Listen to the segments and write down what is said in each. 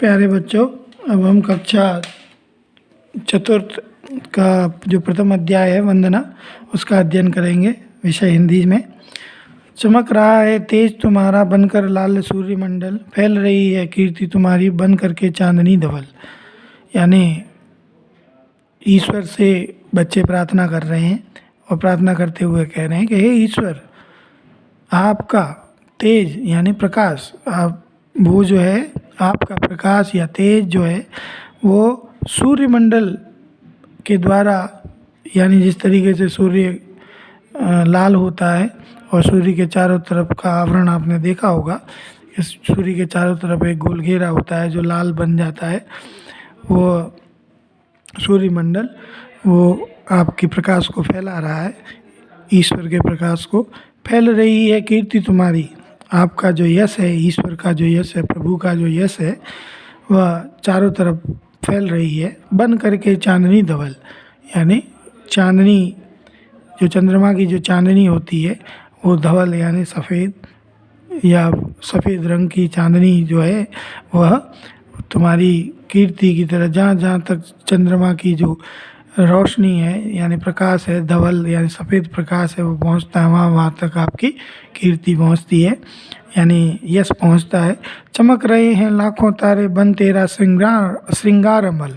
प्यारे बच्चों, अब हम कक्षा चतुर्थ का जो प्रथम अध्याय है वंदना, उसका अध्ययन करेंगे। विषय हिंदी में। चमक रहा है तेज तुम्हारा बनकर लाल सूर्यमंडल, फैल रही है कीर्ति तुम्हारी बन करके चांदनी धवल। यानी ईश्वर से बच्चे प्रार्थना कर रहे हैं और प्रार्थना करते हुए कह रहे हैं कि हे ईश्वर, आपका तेज यानी प्रकाश, आप वो जो है आपका प्रकाश या तेज जो है वो सूर्यमंडल के द्वारा, यानी जिस तरीके से सूर्य लाल होता है और सूर्य के चारों तरफ का आवरण आपने देखा होगा, इस सूर्य के चारों तरफ एक गोल घेरा होता है जो लाल बन जाता है, वो सूर्यमंडल वो आपके प्रकाश को फैला रहा है। ईश्वर के प्रकाश को फैल रही है कीर्ति तुम्हारी, आपका जो यश है, ईश्वर का जो यश है, प्रभु का जो यश है, वह चारों तरफ फैल रही है बन करके चांदनी धवल। यानी चांदनी, जो चंद्रमा की जो चांदनी होती है वो धवल यानी सफ़ेद या सफ़ेद रंग की चांदनी जो है वह तुम्हारी कीर्ति की तरह, जहाँ जहाँ तक चंद्रमा की जो रोशनी है यानी प्रकाश है, धवल यानी सफ़ेद प्रकाश है, वो पहुँचता है वहाँ वहाँ तक आपकी कीर्ति पहुँचती है, यानी यश पहुँचता है। चमक रहे हैं लाखों तारे बन तेरा श्रृंगार अमल।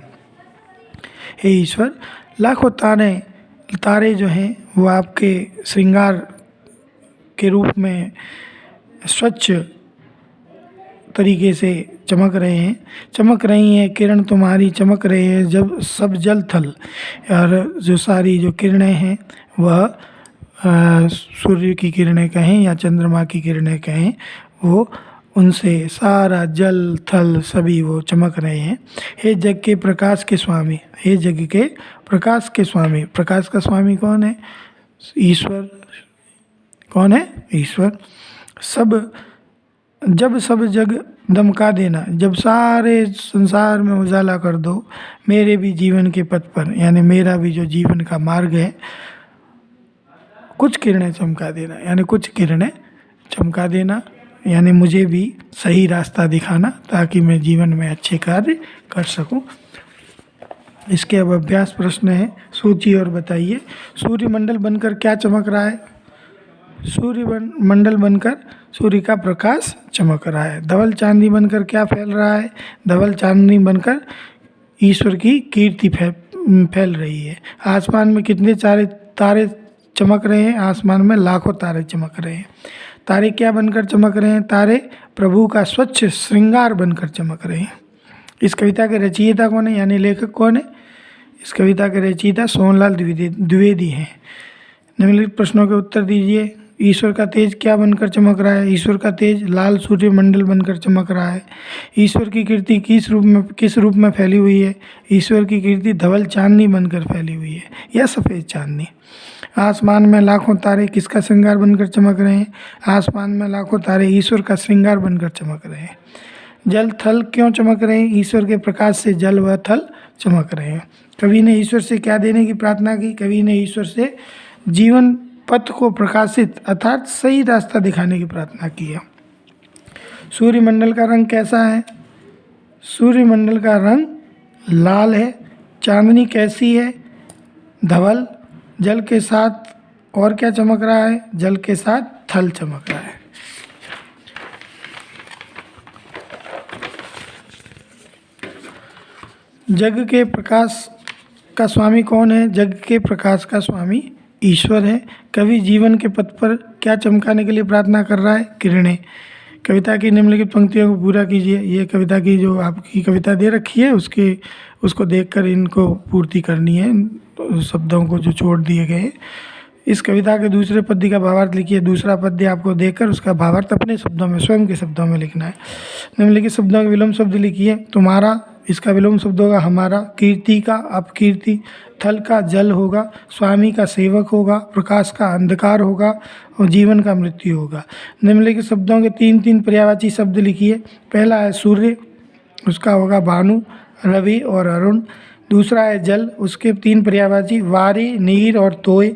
हे ईश्वर, लाखों तारे जो हैं वो आपके श्रृंगार के रूप में स्वच्छ तरीके से चमक रहे हैं। चमक रही हैं किरण तुम्हारी, चमक रहे हैं जब सब जल थल। और जो सारी जो किरणें हैं वह सूर्य की किरणें कहें या चंद्रमा की किरणें कहें, वो उनसे सारा जल थल सभी वो चमक रहे हैं। हे जग के प्रकाश के स्वामी, हे जग के प्रकाश के स्वामी। प्रकाश का स्वामी कौन है? ईश्वर। कौन है? ईश्वर। जब सब जग दमका देना, जब सारे संसार में उजाला कर दो मेरे भी जीवन के पथ पर, यानी मेरा भी जो जीवन का मार्ग है, कुछ किरणें चमका देना, यानी कुछ किरणें चमका देना, यानी मुझे भी सही रास्ता दिखाना ताकि मैं जीवन में अच्छे कार्य कर सकूं। इसके अब अभ्यास प्रश्न है, सोचिए और बताइए। सूर्यमंडल बनकर क्या चमक रहा है? सूर्यमंडल बनकर सूर्य का प्रकाश चमक रहा है। धवल चांदनी बनकर क्या फैल रहा है? धवल चांदनी बनकर ईश्वर की कीर्ति फैल रही है। आसमान में कितने तारे चमक रहे हैं? आसमान में लाखों तारे चमक रहे हैं। तारे क्या बनकर चमक रहे हैं? तारे प्रभु का स्वच्छ श्रृंगार बनकर चमक रहे हैं। इस कविता के रचयिता कौन है, यानी लेखक कौन है? इस कविता के रचयिता सोहनलाल द्विवेदी हैं। निम्नलिखित प्रश्नों के उत्तर दीजिए। ईश्वर का तेज क्या बनकर चमक रहा है? ईश्वर का तेज लाल सूर्यमंडल बनकर चमक रहा है। ईश्वर की कीर्ति किस रूप में फैली हुई है? ईश्वर की कीर्ति धवल चांदनी बनकर फैली हुई है या सफ़ेद चांदनी। आसमान में लाखों तारे किसका श्रृंगार बनकर चमक रहे हैं? आसमान में लाखों तारे ईश्वर का श्रृंगार बनकर चमक रहे हैं। जल थल क्यों चमक रहे हैं? ईश्वर के प्रकाश से जल व थल चमक रहे हैं। कवि ने ईश्वर से क्या देने की प्रार्थना की? कवि ने ईश्वर से जीवन पथ को प्रकाशित अर्थात सही रास्ता दिखाने की प्रार्थना की है। सूर्यमंडल का रंग कैसा है? सूर्यमंडल का रंग लाल है। चांदनी कैसी है? धवल। जल के साथ और क्या चमक रहा है? जल के साथ थल चमक रहा है। जग के प्रकाश का स्वामी कौन है? जग के प्रकाश का स्वामी ईश्वर है। कवि जीवन के पथ पर क्या चमकाने के लिए प्रार्थना कर रहा है? किरणें। कविता की निम्नलिखित पंक्तियों को पूरा कीजिए। ये कविता की जो आपकी कविता दे रखी है उसको देखकर इनको पूर्ति करनी है, तो शब्दों को जो छोड़ दिए गए हैं। इस कविता के दूसरे पद्य का भावार्थ लिखिए। दूसरा पद्य आपको देखकर उसका भावार्थ अपने शब्दों में, स्वयं के शब्दों में लिखना है। निम्नलिखित शब्दों के विलोम शब्द लिखिए। तुम्हारा, इसका विलोम शब्द होगा हमारा। कीर्ति का अपकीर्ति। थल का जल होगा। स्वामी का सेवक होगा। प्रकाश का अंधकार होगा और जीवन का मृत्यु होगा। निम्नलिखित शब्दों के 3 पर्यायवाची शब्द लिखिए। पहला है सूर्य, उसका होगा भानु, रवि और अरुण। दूसरा है जल, उसके 3 पर्यायवाची वारी, नीर और तोय।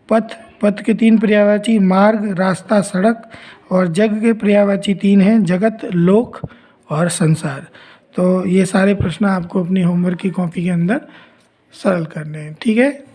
पथ के 3 पर्यायवाची मार्ग, रास्ता, सड़क। और जग के पर्यायवाची 3 हैं, जगत, लोक और संसार। तो ये सारे प्रश्न आपको अपनी होमवर्क की कॉपी के अंदर सरल करने हैं, ठीक है।